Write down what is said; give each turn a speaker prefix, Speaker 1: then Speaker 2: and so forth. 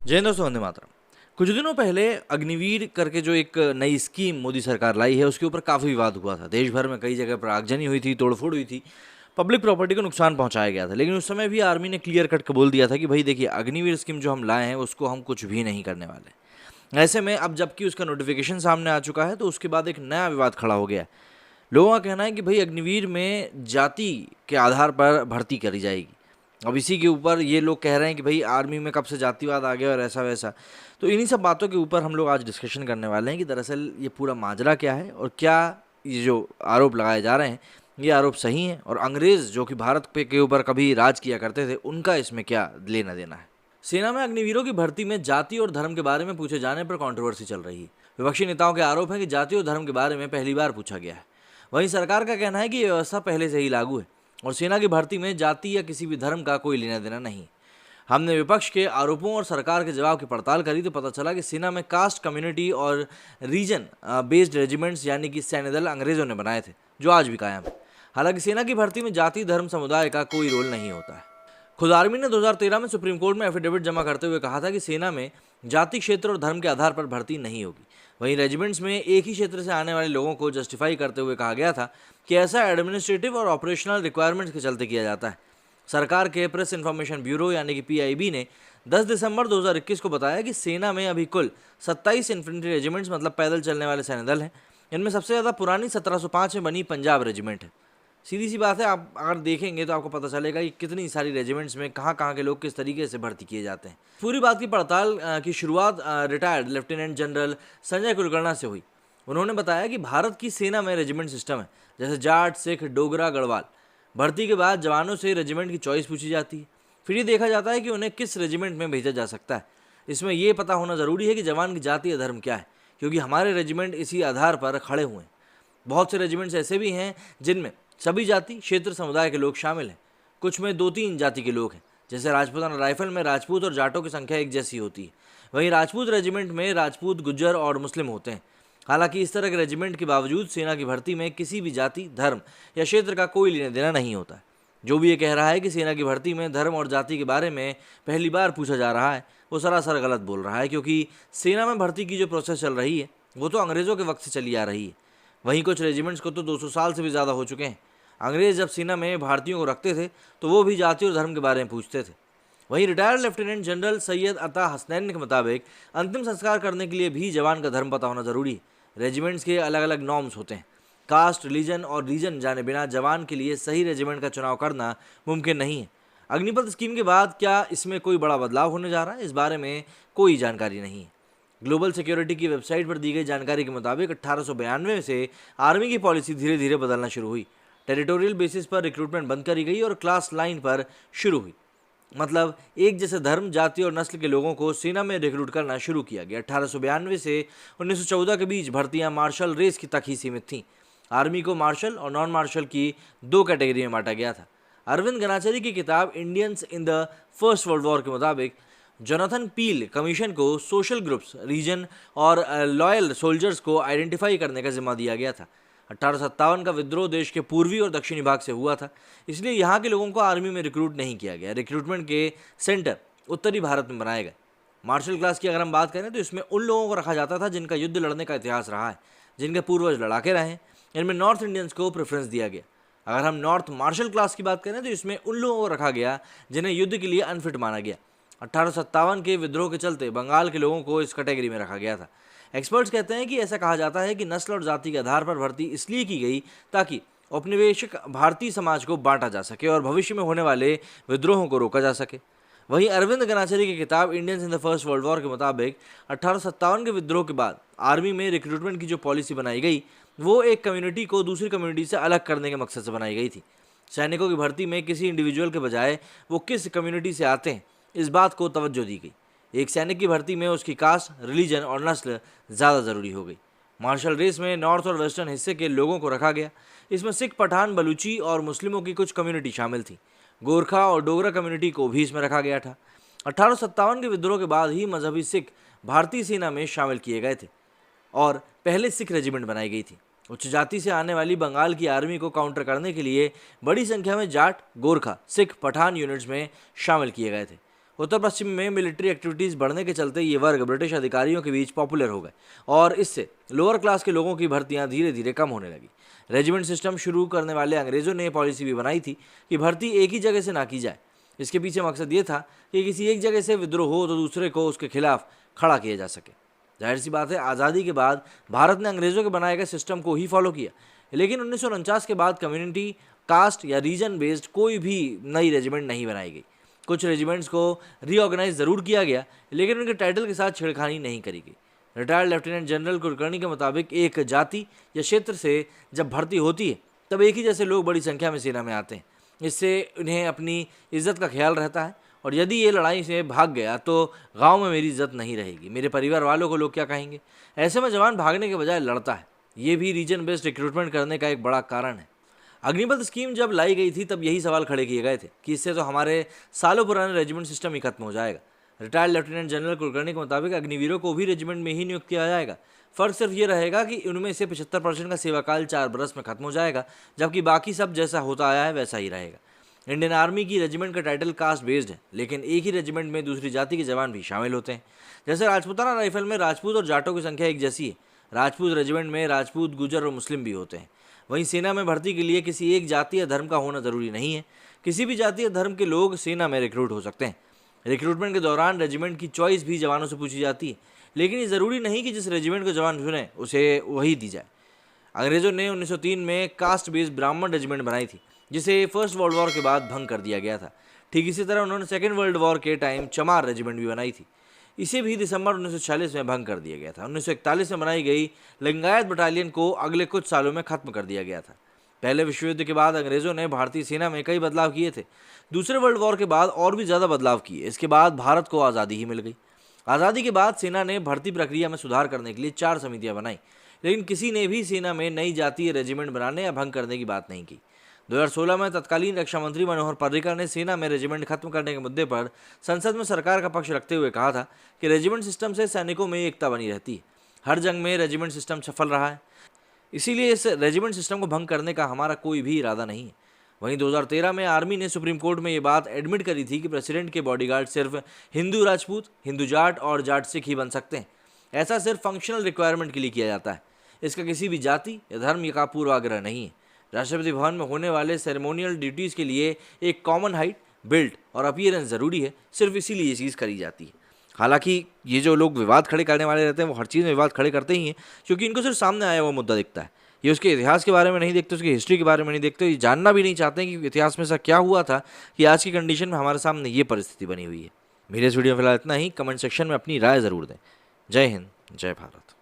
Speaker 1: जय हिंद दोस्तों, वंदे मातरम। कुछ दिनों पहले अग्निवीर करके जो एक नई स्कीम मोदी सरकार लाई है, उसके ऊपर काफ़ी विवाद हुआ था। देश भर में कई जगह पर आगजनी हुई थी, तोड़फोड़ हुई थी, पब्लिक प्रॉपर्टी को नुकसान पहुंचाया गया था। लेकिन उस समय भी आर्मी ने क्लियर कट बोल दिया था कि भाई देखिए, अग्निवीर स्कीम जो हम लाए हैं उसको हम कुछ भी नहीं करने वाले। ऐसे में अब जबकि उसका नोटिफिकेशन सामने आ चुका है, तो उसके बाद एक नया विवाद खड़ा हो गया है। लोगों का कहना है कि भाई अग्निवीर में जाति के आधार पर भर्ती करी जाएगी। अब इसी के ऊपर ये लोग कह रहे हैं कि भाई आर्मी में कब से जातिवाद आ गया और ऐसा वैसा। तो इन्हीं सब बातों के ऊपर हम लोग आज डिस्कशन करने वाले हैं कि दरअसल ये पूरा माजरा क्या है और क्या ये जो आरोप लगाए जा रहे हैं ये आरोप सही हैं, और अंग्रेज़ जो कि भारत पे के ऊपर कभी राज किया करते थे उनका इसमें क्या लेना देना है। सेना में अग्निवीरों की भर्ती में जाति और धर्म के बारे में पूछे जाने पर कंट्रोवर्सी चल रही है। विपक्षी नेताओं के आरोप है कि जाति और धर्म के बारे में पहली बार पूछा गया है। वहीं सरकार का कहना है कि ये व्यवस्था पहले से ही लागू है और सेना की भर्ती में जाति या किसी भी धर्म का कोई लेना देना नहीं। हमने विपक्ष के आरोपों और सरकार के जवाब की पड़ताल करी तो पता चला कि सेना में कास्ट कम्युनिटी और रीजन बेस्ड रेजिमेंट्स यानी कि सैन्य दल अंग्रेजों ने बनाए थे, जो आज भी कायम है। हालांकि सेना की भर्ती में जाति धर्म समुदाय का कोई रोल नहीं होता है। खुद आर्मी ने 2013 में सुप्रीम कोर्ट में एफिडेविट जमा करते हुए कहा था कि सेना में जाति, क्षेत्र और धर्म के आधार पर भर्ती नहीं होगी। वहीं रेजिमेंट्स में एक ही क्षेत्र से आने वाले लोगों को जस्टिफाई करते हुए कहा गया था कि ऐसा एडमिनिस्ट्रेटिव और ऑपरेशनल रिक्वायरमेंट्स के चलते किया जाता है। सरकार के प्रेस इन्फॉर्मेशन ब्यूरो यानी कि पीआईबी ने 10 दिसंबर 2021 को बताया कि सेना में अभी कुल 27 इन्फेंट्री रेजिमेंट्स मतलब पैदल चलने वाले सैन्य दल हैं। इनमें सबसे ज़्यादा पुरानी 1705 में बनी पंजाब रेजिमेंट है। सीधी सी बात है, आप अगर देखेंगे तो आपको पता चलेगा कि कितनी सारी रेजिमेंट्स में कहाँ के लोग किस तरीके से भर्ती किए जाते हैं। पूरी बात की पड़ताल की शुरुआत retired lieutenant general Sanjay Kulkarni से हुई। उन्होंने बताया कि भारत की सेना में रेजिमेंट सिस्टम है, जैसे जाट, सिख, डोगरा, गढ़वाल। भर्ती के बाद जवानों से रेजिमेंट की चॉइस पूछी जाती है, फिर ये देखा जाता है कि उन्हें किस रेजिमेंट में भेजा जा सकता है। इसमें यह पता होना ज़रूरी है कि जवान की जाति या धर्म क्या है, क्योंकि हमारे रेजिमेंट इसी आधार पर खड़े हुए हैं। बहुत से रेजिमेंट्स ऐसे भी हैं जिनमें सभी जाति, क्षेत्र, समुदाय के लोग शामिल हैं। कुछ में 2-3 जाति के लोग हैं, जैसे राजपूताना राइफल में राजपूत और जाटों की संख्या एक जैसी होती है। वहीं राजपूत रेजिमेंट में राजपूत, गुज्जर और मुस्लिम होते हैं। हालांकि इस तरह के रेजिमेंट के बावजूद सेना की भर्ती में किसी भी जाति, धर्म या क्षेत्र का कोई लेना देना नहीं होता है। जो भी ये कह रहा है कि सेना की भर्ती में धर्म और जाति के बारे में पहली बार पूछा जा रहा है, वो सरासर गलत बोल रहा है, क्योंकि सेना में भर्ती की जो प्रोसेस चल रही है वो तो अंग्रेज़ों के वक्त से चली आ रही है। वहीं कुछ रेजिमेंट्स को तो 200 साल से भी ज़्यादा हो चुके हैं। अंग्रेज़ जब सेना में भारतीयों को रखते थे तो वो भी जाति और धर्म के बारे में पूछते थे। वहीं रिटायर्ड लेफ्टिनेंट जनरल सैयद अता हसनैन के मुताबिक अंतिम संस्कार करने के लिए भी जवान का धर्म पता होना जरूरी है। रेजिमेंट्स के अलग अलग नॉर्म्स होते हैं। कास्ट, रिलीजन और रीजन जाने बिना जवान के लिए सही रेजिमेंट का चुनाव करना मुमकिन नहीं है। अग्निपथ स्कीम के बाद क्या इसमें कोई बड़ा बदलाव होने जा रहा है, इस बारे में कोई जानकारी नहीं है। ग्लोबल सिक्योरिटी की वेबसाइट पर दी गई जानकारी के मुताबिक 1892 से आर्मी की पॉलिसी धीरे धीरे बदलना शुरू हुई। टेरिटोरियल बेसिस पर रिक्रूटमेंट बंद करी गई और क्लास लाइन पर शुरू हुई। मतलब एक जैसे धर्म, जाति और नस्ल के लोगों को सेना में रिक्रूट करना शुरू किया गया। 1892 से 1914 के बीच भर्तियां मार्शल रेस की तक ही सीमित थीं। आर्मी को मार्शल और नॉन मार्शल की 2 कैटेगरी में बांटा गया था। अरविंद गनाचरी की किताब Indians in the first world war के मुताबिक जोनाथन पील कमीशन को सोशल ग्रुप्स, रीजन और लॉयल सोल्जर्स को आइडेंटिफाई करने का जिम्मा दिया गया था। 1857 का विद्रोह देश के पूर्वी और दक्षिणी भाग से हुआ था, इसलिए यहाँ के लोगों को आर्मी में रिक्रूट नहीं किया गया। रिक्रूटमेंट के सेंटर उत्तरी भारत में बनाए गए। मार्शल क्लास की अगर हम बात करें तो इसमें उन लोगों को रखा जाता था जिनका युद्ध लड़ने का इतिहास रहा है, जिनके पूर्वज लड़ाके रहे हैं। इनमें नॉर्थ इंडियंस को प्रेफरेंस दिया गया। अगर हम नॉर्थ मार्शल क्लास की बात करें तो इसमें उन लोगों को रखा गया जिन्हें युद्ध के लिए अनफिट माना गया। 1857 के विद्रोह के चलते बंगाल के लोगों को इस कैटेगरी में रखा गया था। एक्सपर्ट्स कहते हैं कि ऐसा कहा जाता है कि नस्ल और जाति के आधार पर भर्ती इसलिए की गई ताकि औपनिवेशिक भारतीय समाज को बांटा जा सके और भविष्य में होने वाले विद्रोहों को रोका जा सके। वहीं अरविंद गनाचरी की किताब Indians in the first world war के मुताबिक 1857 के विद्रोह के बाद आर्मी में रिक्रूटमेंट की जो पॉलिसी बनाई गई वो एक कम्युनिटी को दूसरी कम्युनिटी से अलग करने के मकसद से बनाई गई थी। सैनिकों की भर्ती में किसी इंडिविजुअल के बजाय वो किस कम्युनिटी से आते हैं इस बात को तवज्जो दी गई। एक सैनिक की भर्ती में उसकी कास्ट, रिलीजन और नस्ल ज़्यादा ज़रूरी हो गई। मार्शल रेस में नॉर्थ और वेस्टर्न हिस्से के लोगों को रखा गया। इसमें सिख, पठान, बलूची और मुस्लिमों की कुछ कम्युनिटी शामिल थी। गोरखा और डोगरा कम्युनिटी को भी इसमें रखा गया था। 1857 के विद्रोह के बाद ही मजहबी सिख भारतीय सेना में शामिल किए गए थे और पहले सिख रेजिमेंट बनाई गई थी। उच्च जाति से आने वाली बंगाल की आर्मी को काउंटर करने के लिए बड़ी संख्या में जाट, गोरखा, सिख, पठान यूनिट्स में शामिल किए गए थे। उत्तर पश्चिम में मिलिट्री एक्टिविटीज़ बढ़ने के चलते ये वर्ग ब्रिटिश अधिकारियों के बीच पॉपुलर हो गए और इससे लोअर क्लास के लोगों की भर्तियां धीरे धीरे कम होने लगी। रेजिमेंट सिस्टम शुरू करने वाले अंग्रेज़ों ने पॉलिसी भी बनाई थी कि भर्ती एक ही जगह से ना की जाए। इसके पीछे मकसद ये था कि किसी एक जगह से विद्रोह हो तो दूसरे को उसके खिलाफ खड़ा किया जा सके। जाहिर सी बात है, आज़ादी के बाद भारत ने अंग्रेज़ों के बनाए गए सिस्टम को ही फॉलो किया, लेकिन 1949 के बाद कम्युनिटी, कास्ट या रीजन बेस्ड कोई भी नई रेजिमेंट नहीं बनाई गई। कुछ रेजिमेंट्स को रीऑर्गेनाइज ज़रूर किया गया, लेकिन उनके टाइटल के साथ छेड़खानी नहीं करी गई। रिटायर्ड लेफ्टिनेंट जनरल कुलकर्णी के मुताबिक एक जाति या क्षेत्र से जब भर्ती होती है तब एक ही जैसे लोग बड़ी संख्या में सेना में आते हैं। इससे उन्हें अपनी इज्जत का ख्याल रहता है और यदि ये लड़ाई से भाग गया तो गांव में मेरी इज्जत नहीं रहेगी, मेरे परिवार वालों को लोग क्या कहेंगे। ऐसे में जवान भागने के बजाय लड़ता है। ये भी रीजन बेस्ड रिक्रूटमेंट करने का एक बड़ा कारण है। अग्निपथ स्कीम जब लाई गई थी तब यही सवाल खड़े किए गए थे कि इससे तो हमारे सालों पुराने रेजिमेंट सिस्टम ही खत्म हो जाएगा। रिटायर्ड लेफ्टिनेंट जनरल कुलकर्णी के मुताबिक अग्निवीरों को भी रेजिमेंट में ही नियुक्त किया जाएगा। फ़र्क सिर्फ ये रहेगा कि उनमें से 75% का सेवाकाल 4 बरस में खत्म हो जाएगा, जबकि बाकी सब जैसा होता आया है वैसा ही रहेगा। इंडियन आर्मी की रेजिमेंट का टाइटल कास्ट बेस्ड है, लेकिन एक ही रेजिमेंट में दूसरी जाति के जवान भी शामिल होते हैं। जैसे राजपूताना राइफल में राजपूत और जाटों की संख्या एक जैसी है, राजपूत रेजिमेंट में राजपूत, गुजर और मुस्लिम भी होते हैं। वहीं सेना में भर्ती के लिए किसी एक जाति या धर्म का होना ज़रूरी नहीं है। किसी भी जाति या धर्म के लोग सेना में रिक्रूट हो सकते हैं। रिक्रूटमेंट के दौरान रेजिमेंट की चॉइस भी जवानों से पूछी जाती है, लेकिन ये ज़रूरी नहीं कि जिस रेजिमेंट को जवान चुने उसे वही दी जाए। अंग्रेज़ों ने 1903 में कास्ट बेस्ड ब्राह्मण रेजिमेंट बनाई थी, जिसे फर्स्ट वर्ल्ड वॉर के बाद भंग कर दिया गया था। ठीक इसी तरह उन्होंने सेकेंड वर्ल्ड वॉर के टाइम चमार रेजिमेंट भी बनाई थी। इसे भी दिसंबर 1946 में भंग कर दिया गया था। 1941 में बनाई गई लिंगायत बटालियन को अगले कुछ सालों में खत्म कर दिया गया था। पहले विश्व युद्ध के बाद अंग्रेज़ों ने भारतीय सेना में कई बदलाव किए थे। दूसरे वर्ल्ड वॉर के बाद और भी ज़्यादा बदलाव किए। इसके बाद भारत को आज़ादी ही मिल गई। आज़ादी के बाद सेना ने भर्ती प्रक्रिया में सुधार करने के लिए 4 समितियां बनाई, लेकिन किसी ने भी सेना में नई जातीय रेजिमेंट बनाने या भंग करने की बात नहीं की। 2016 में तत्कालीन रक्षा मंत्री मनोहर पर्रिकर ने सेना में रेजिमेंट खत्म करने के मुद्दे पर संसद में सरकार का पक्ष रखते हुए कहा था कि रेजिमेंट सिस्टम से सैनिकों में एकता बनी रहती है। हर जंग में रेजिमेंट सिस्टम सफल रहा है, इसीलिए इस रेजिमेंट सिस्टम को भंग करने का हमारा कोई भी इरादा नहीं है। वहीं 2013 में आर्मी ने सुप्रीम कोर्ट में ये बात एडमिट करी थी कि प्रेसिडेंट के बॉडीगार्ड सिर्फ हिंदू राजपूत, हिंदू जाट और जाट सिख ही बन सकते हैं। ऐसा सिर्फ फंक्शनल रिक्वायरमेंट के लिए किया जाता है। इसका किसी भी जाति या धर्म का पूर्वाग्रह नहीं है। राष्ट्रपति भवन में होने वाले सेरेमोनियल ड्यूटीज़ के लिए एक कॉमन हाइट, बिल्ट और अपीयरेंस ज़रूरी है, सिर्फ इसीलिए ये चीज़ करी जाती है। हालांकि ये जो लोग विवाद खड़े करने वाले रहते हैं वो हर चीज़ में विवाद खड़े करते ही हैं, क्योंकि इनको सिर्फ सामने आया हुआ मुद्दा दिखता है। ये उसके इतिहास के बारे में नहीं देखते, उसकी हिस्ट्री के बारे में नहीं देखते, ये जानना भी नहीं चाहते हैं कि इतिहास में ऐसा क्या हुआ था कि आज की कंडीशन में हमारे सामने ये परिस्थिति बनी हुई है। मेरे इस वीडियो में फिलहाल इतना ही। कमेंट सेक्शन में अपनी राय ज़रूर दें। जय हिंद, जय भारत।